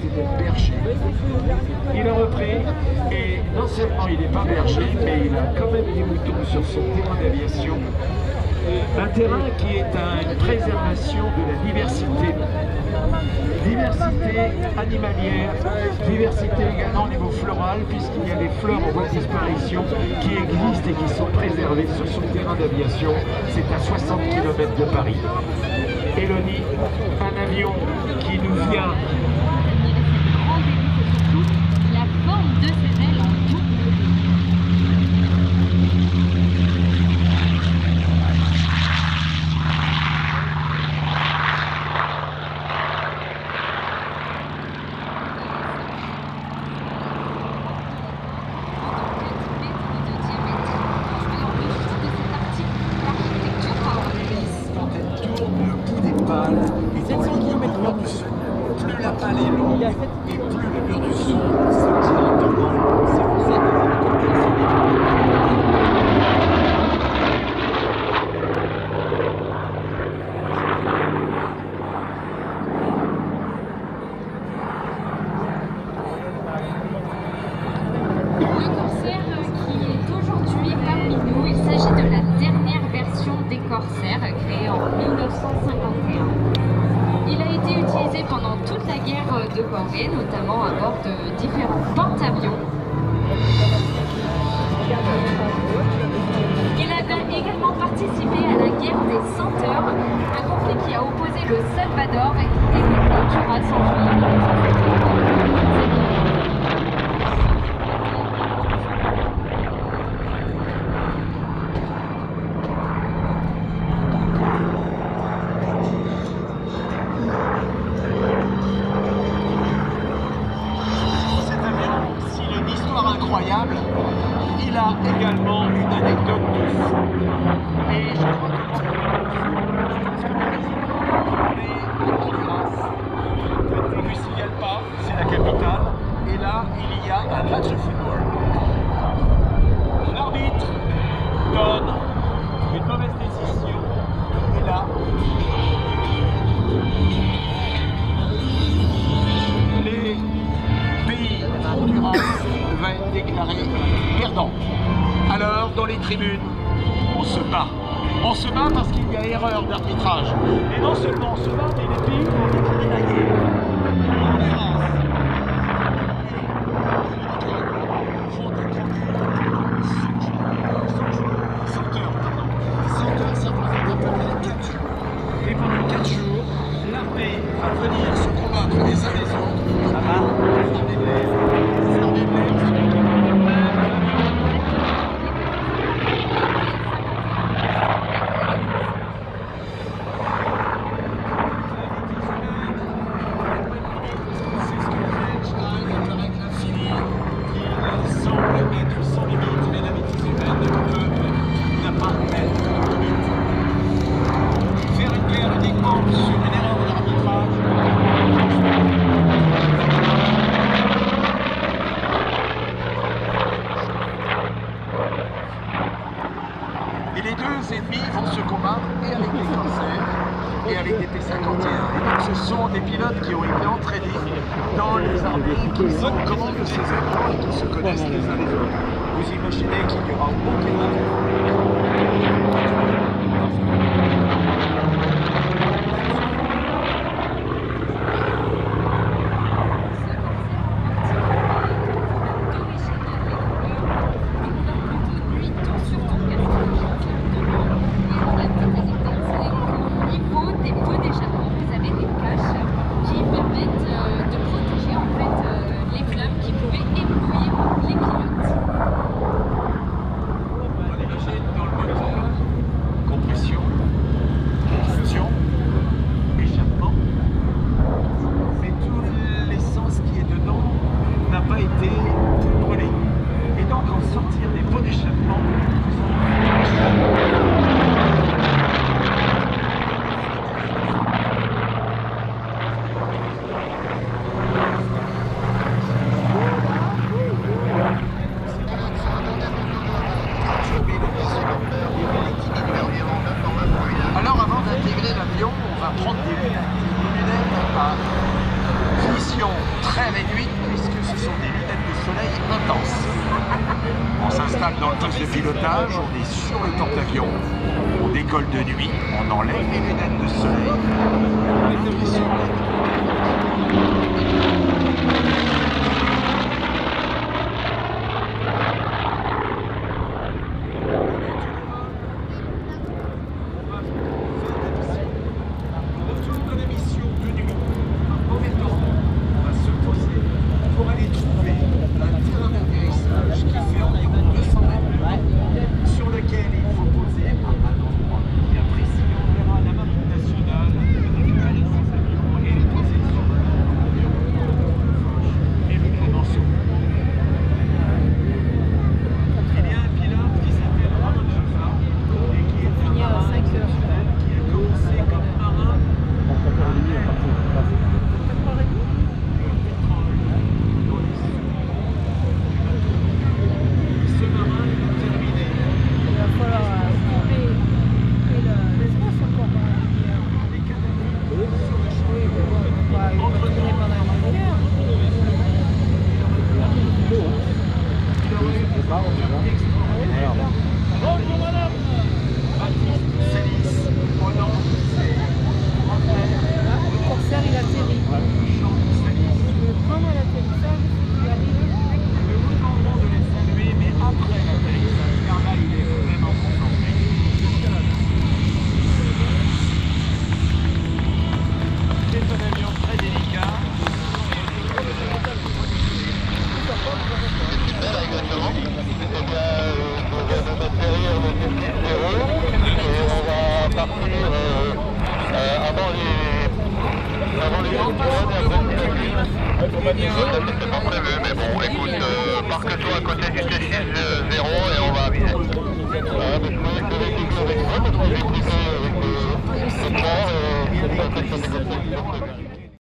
c'était d'être berger. Il a repris et non seulement il n'est pas berger, mais il a quand même des moutons sur son terrain d'aviation. Un terrain qui est une préservation de la diversité. Diversité animalière, diversité également au niveau floral, puisqu'il y a des fleurs en voie de disparition qui existent et qui sont préservées sur son terrain d'aviation. C'est à 60 km de Paris. Elodie, un avion qui nous vient. La forme de ses ailes en tout. Et 700 km/h du son. Plus la pale est longue et plus le mur du son se directement. C'est pour ça que les hélicoptères sont Le Corsair qui est aujourd'hui parmi nous, il s'agit de la dernière version des Corsair créée en 1951. Il a été utilisé pendant toute la guerre de Corée, notamment à bord de différents porte-avions. Il a également participé à la guerre des Senteurs, un conflit qui a opposé le Salvador et le Honduras en juillet 1953. incroyable, il a également une anecdote de fou. Et je crois que en Honduras, Tegucigalpa, c'est la capitale, et là, il y a un match de football. L'arbitre donne une mauvaise décision, et là, les pays Honduras va être déclaré perdant. Alors, dans les tribunes, on se bat. On se bat parce qu'il y a erreur d'arbitrage. Et non seulement on se bat, mais les pays vont déclarer la guerre. Et pendant 4 jours, l'armée va venir se combattre les uns les autres. Ça va, les armées de l'air. Les armées de l'air sont et les deux ennemis vont se combattre et avec des Corsair et avec des P-51. Et donc ce sont des pilotes qui ont été entraînés dans les armées, qui sont commandes de ces avions et qui se connaissent les uns les autres. Vous imaginez qu'il n'y aura s'installe dans le poste de pilotage, on est sur le porte-avions, on décolle de nuit, on enlève les lunettes de soleil. C'était pas prévu, mais bon, écoute, marque-toi à côté du T6-0 et on va aviser. Voilà, mais je voulais que avec moi, parce que j'ai pris avec le sport et c'est pas fait comme ça.